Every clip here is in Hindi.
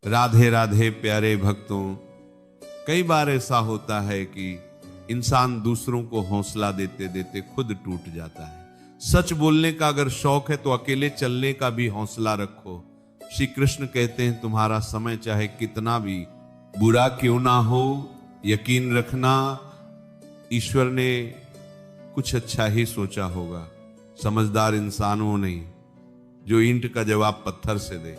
राधे राधे प्यारे भक्तों, कई बार ऐसा होता है कि इंसान दूसरों को हौसला देते देते खुद टूट जाता है। सच बोलने का अगर शौक है तो अकेले चलने का भी हौसला रखो। श्री कृष्ण कहते हैं तुम्हारा समय चाहे कितना भी बुरा क्यों ना हो, यकीन रखना ईश्वर ने कुछ अच्छा ही सोचा होगा। समझदार इंसान वो नहीं जो ईंट का जवाब पत्थर से दे।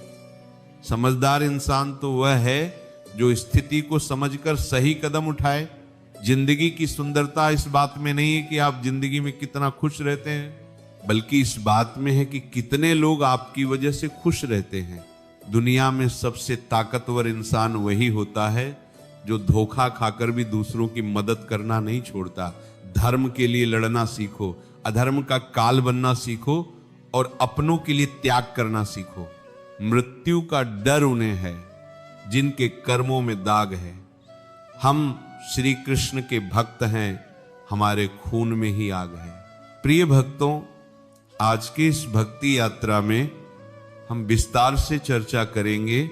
समझदार इंसान तो वह है जो स्थिति को समझकर सही कदम उठाए। जिंदगी की सुंदरता इस बात में नहीं है कि आप जिंदगी में कितना खुश रहते हैं, बल्कि इस बात में है कि कितने लोग आपकी वजह से खुश रहते हैं। दुनिया में सबसे ताकतवर इंसान वही होता है जो धोखा खाकर भी दूसरों की मदद करना नहीं छोड़ता। धर्म के लिए लड़ना सीखो, अधर्म का काल बनना सीखो और अपनों के लिए त्याग करना सीखो। मृत्यु का डर उन्हें है जिनके कर्मों में दाग है। हम श्री कृष्ण के भक्त हैं, हमारे खून में ही आग है। प्रिय भक्तों, आज की इस भक्ति यात्रा में हम विस्तार से चर्चा करेंगे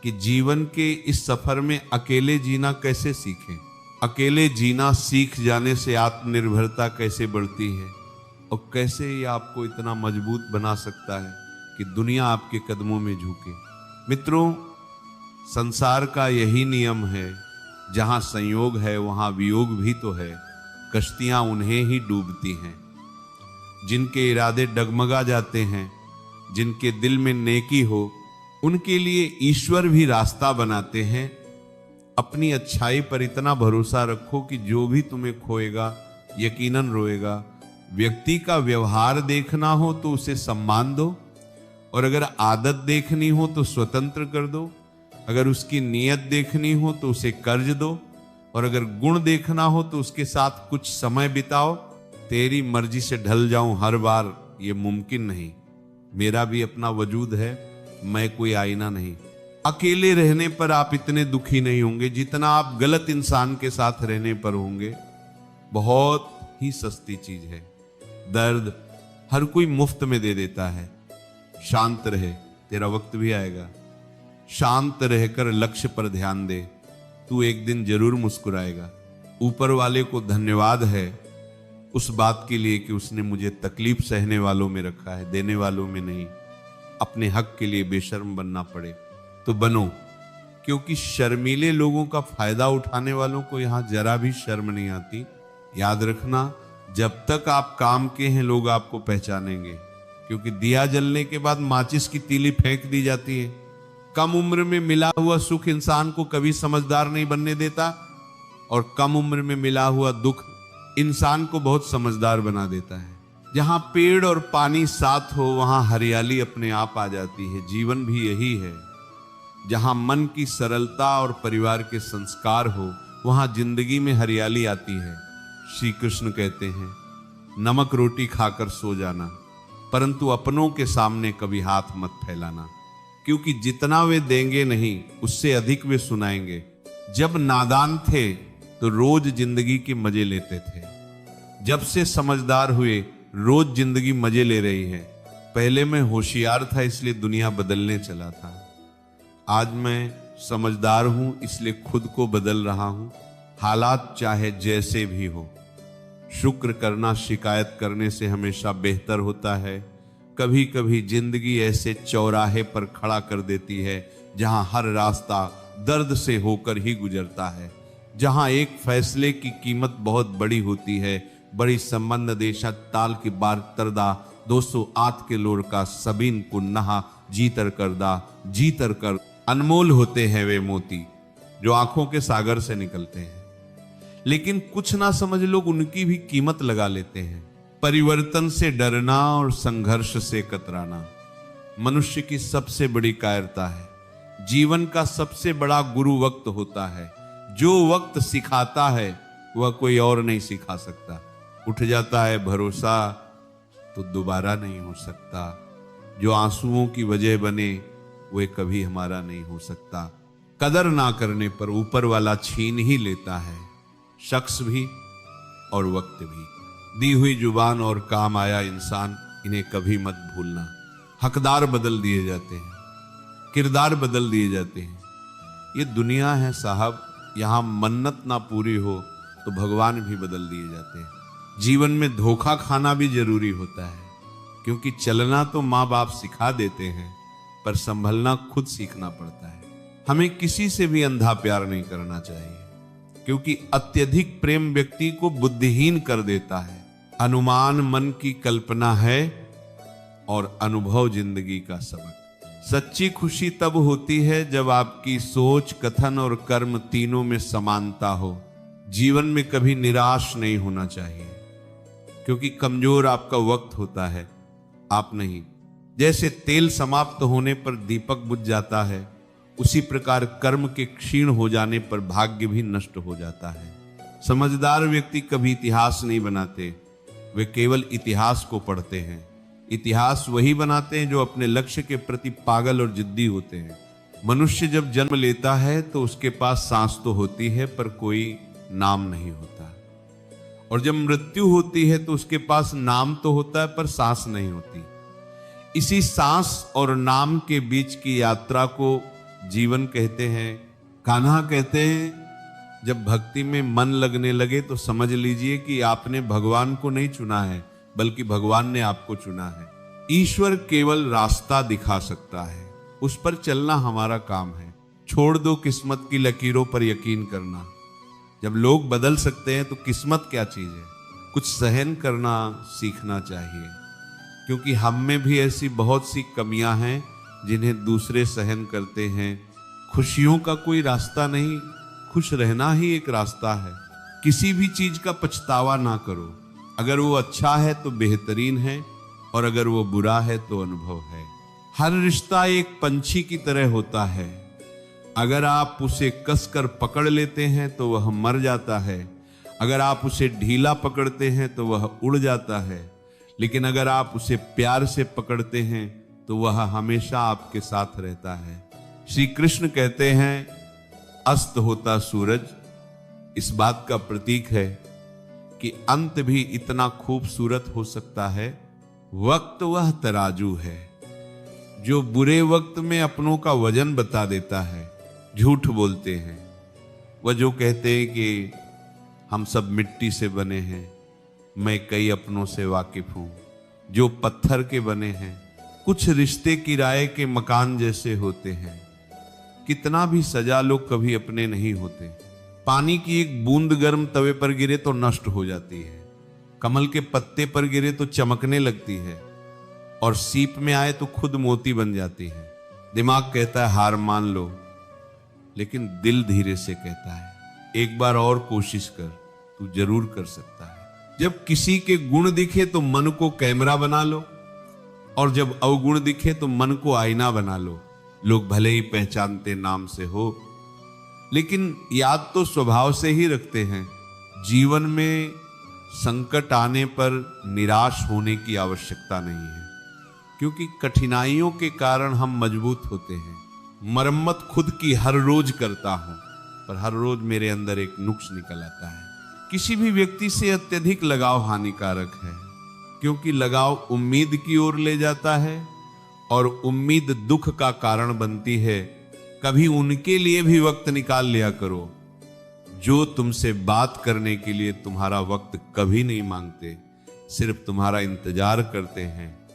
कि जीवन के इस सफर में अकेले जीना कैसे सीखें। अकेले जीना सीख जाने से आत्मनिर्भरता कैसे बढ़ती है और कैसे ये आपको इतना मजबूत बना सकता है कि दुनिया आपके कदमों में झुके। मित्रों, संसार का यही नियम है, जहां संयोग है वहां वियोग भी तो है। कश्तियां उन्हें ही डूबती हैं जिनके इरादे डगमगा जाते हैं। जिनके दिल में नेकी हो उनके लिए ईश्वर भी रास्ता बनाते हैं। अपनी अच्छाई पर इतना भरोसा रखो कि जो भी तुम्हें खोएगा यकीनन रोएगा। व्यक्ति का व्यवहार देखना हो तो उसे सम्मान दो, और अगर आदत देखनी हो तो स्वतंत्र कर दो। अगर उसकी नीयत देखनी हो तो उसे कर्ज दो, और अगर गुण देखना हो तो उसके साथ कुछ समय बिताओ। तेरी मर्जी से ढल जाऊं हर बार ये मुमकिन नहीं। मेरा भी अपना वजूद है, मैं कोई आईना नहीं। अकेले रहने पर आप इतने दुखी नहीं होंगे जितना आप गलत इंसान के साथ रहने पर होंगे। बहुत ही सस्ती चीज है। दर्द हर कोई मुफ्त में दे देता है। शांत रहे, तेरा वक्त भी आएगा। शांत रहकर लक्ष्य पर ध्यान दे, तू एक दिन जरूर मुस्कुराएगा। ऊपर वाले को धन्यवाद है उस बात के लिए कि उसने मुझे तकलीफ सहने वालों में रखा है, देने वालों में नहीं। अपने हक के लिए बेशर्म बनना पड़े तो बनो, क्योंकि शर्मीले लोगों का फायदा उठाने वालों को यहां जरा भी शर्म नहीं आती। याद रखना, जब तक आप काम के हैं लोग आपको पहचानेंगे, क्योंकि दिया जलने के बाद माचिस की तीली फेंक दी जाती है। कम उम्र में मिला हुआ सुख इंसान को कभी समझदार नहीं बनने देता, और कम उम्र में मिला हुआ दुख इंसान को बहुत समझदार बना देता है। जहां पेड़ और पानी साथ हो वहां हरियाली अपने आप आ जाती है। जीवन भी यही है। जहां मन की सरलता और परिवार के संस्कार हो वहां जिंदगी में हरियाली आती है। श्री कृष्ण कहते हैं, नमक रोटी खाकर सो जाना, परंतु अपनों के सामने कभी हाथ मत फैलाना, क्योंकि जितना वे देंगे नहीं उससे अधिक वे सुनाएंगे। जब नादान थे तो रोज जिंदगी के मजे लेते थे। जब से समझदार हुए रोज जिंदगी मजे ले रही है। पहले मैं होशियार था इसलिए दुनिया बदलने चला था। आज मैं समझदार हूं इसलिए खुद को बदल रहा हूं। हालात चाहे जैसे भी हो, शुक्र करना शिकायत करने से हमेशा बेहतर होता है। कभी कभी जिंदगी ऐसे चौराहे पर खड़ा कर देती है जहां हर रास्ता दर्द से होकर ही गुजरता है। जहां एक फैसले की कीमत बहुत बड़ी होती है। बड़ी संबंध देशा ताल की बार तरदा 200 आत के लोड़ का सबीन को नहा जीतर करदा जीतर कर। अनमोल होते हैं वे मोती जो आंखों के सागर से निकलते हैं, लेकिन कुछ ना समझ लोग उनकी भी कीमत लगा लेते हैं। परिवर्तन से डरना और संघर्ष से कतराना मनुष्य की सबसे बड़ी कायरता है। जीवन का सबसे बड़ा गुरु वक्त होता है। जो वक्त सिखाता है वह कोई और नहीं सिखा सकता। उठ जाता है भरोसा तो दोबारा नहीं हो सकता। जो आंसुओं की वजह बने वह कभी हमारा नहीं हो सकता। कदर ना करने पर ऊपर वाला छीन ही लेता है, शख्स भी और वक्त भी। दी हुई जुबान और काम आया इंसान, इन्हें कभी मत भूलना। हकदार बदल दिए जाते हैं, किरदार बदल दिए जाते हैं, ये दुनिया है साहब, यहाँ मन्नत ना पूरी हो तो भगवान भी बदल दिए जाते हैं। जीवन में धोखा खाना भी जरूरी होता है, क्योंकि चलना तो माँ बाप सिखा देते हैं, पर संभलना खुद सीखना पड़ता है। हमें किसी से भी अंधा प्यार नहीं करना चाहिए, क्योंकि अत्यधिक प्रेम व्यक्ति को बुद्धिहीन कर देता है। अनुमान मन की कल्पना है और अनुभव जिंदगी का सबक। सच्ची खुशी तब होती है जब आपकी सोच, कथन और कर्म तीनों में समानता हो। जीवन में कभी निराश नहीं होना चाहिए, क्योंकि कमजोर आपका वक्त होता है, आप नहीं। जैसे तेल समाप्त होने पर दीपक बुझ जाता है, उसी प्रकार कर्म के क्षीण हो जाने पर भाग्य भी नष्ट हो जाता है। समझदार व्यक्ति कभी इतिहास नहीं बनाते, वे केवल इतिहास को पढ़ते हैं। इतिहास वही बनाते हैं जो अपने लक्ष्य के प्रति पागल और जिद्दी होते हैं। मनुष्य जब जन्म लेता है तो उसके पास सांस तो होती है, पर कोई नाम नहीं होता, और जब मृत्यु होती है तो उसके पास नाम तो होता है पर सांस नहीं होती। इसी सांस और नाम के बीच की यात्रा को जीवन कहते हैं। कान्हा कहते हैं, जब भक्ति में मन लगने लगे तो समझ लीजिए कि आपने भगवान को नहीं चुना है, बल्कि भगवान ने आपको चुना है। ईश्वर केवल रास्ता दिखा सकता है, उस पर चलना हमारा काम है। छोड़ दो किस्मत की लकीरों पर यकीन करना। जब लोग बदल सकते हैं तो किस्मत क्या चीज है। कुछ सहन करना सीखना चाहिए, क्योंकि हम में भी ऐसी बहुत सी कमियां हैं जिन्हें दूसरे सहन करते हैं। खुशियों का कोई रास्ता नहीं, खुश रहना ही एक रास्ता है। किसी भी चीज का पछतावा ना करो। अगर वो अच्छा है तो बेहतरीन है, और अगर वो बुरा है तो अनुभव है। हर रिश्ता एक पंछी की तरह होता है। अगर आप उसे कसकर पकड़ लेते हैं तो वह मर जाता है, अगर आप उसे ढीला पकड़ते हैं तो वह उड़ जाता है, लेकिन अगर आप उसे प्यार से पकड़ते हैं तो वह हमेशा आपके साथ रहता है। श्री कृष्ण कहते हैं, अस्त होता सूरज इस बात का प्रतीक है कि अंत भी इतना खूबसूरत हो सकता है। वक्त वह तराजू है जो बुरे वक्त में अपनों का वजन बता देता है। झूठ बोलते हैं वह जो कहते हैं कि हम सब मिट्टी से बने हैं, मैं कई अपनों से वाकिफ हूं, जो पत्थर के बने हैं। कुछ रिश्ते किराए के मकान जैसे होते हैं, कितना भी सजा लो कभी अपने नहीं होते। पानी की एक बूंद गर्म तवे पर गिरे तो नष्ट हो जाती है, कमल के पत्ते पर गिरे तो चमकने लगती है, और सीप में आए तो खुद मोती बन जाती है। दिमाग कहता है हार मान लो, लेकिन दिल धीरे से कहता है एक बार और कोशिश कर, तू जरूर कर सकता है। जब किसी के गुण दिखे तो मन को कैमरा बना लो, और जब अवगुण दिखे तो मन को आईना बना लो। लोग भले ही पहचानते नाम से हो, लेकिन याद तो स्वभाव से ही रखते हैं। जीवन में संकट आने पर निराश होने की आवश्यकता नहीं है, क्योंकि कठिनाइयों के कारण हम मजबूत होते हैं। मरम्मत खुद की हर रोज करता हूं, पर हर रोज मेरे अंदर एक नुक्स निकल आता है। किसी भी व्यक्ति से अत्यधिक लगाव हानिकारक है, क्योंकि लगाव उम्मीद की ओर ले जाता है, और उम्मीद दुख का कारण बनती है। कभी उनके लिए भी वक्त निकाल लिया करो जो तुमसे बात करने के लिए तुम्हारा वक्त कभी नहीं मांगते, सिर्फ तुम्हारा इंतजार करते हैं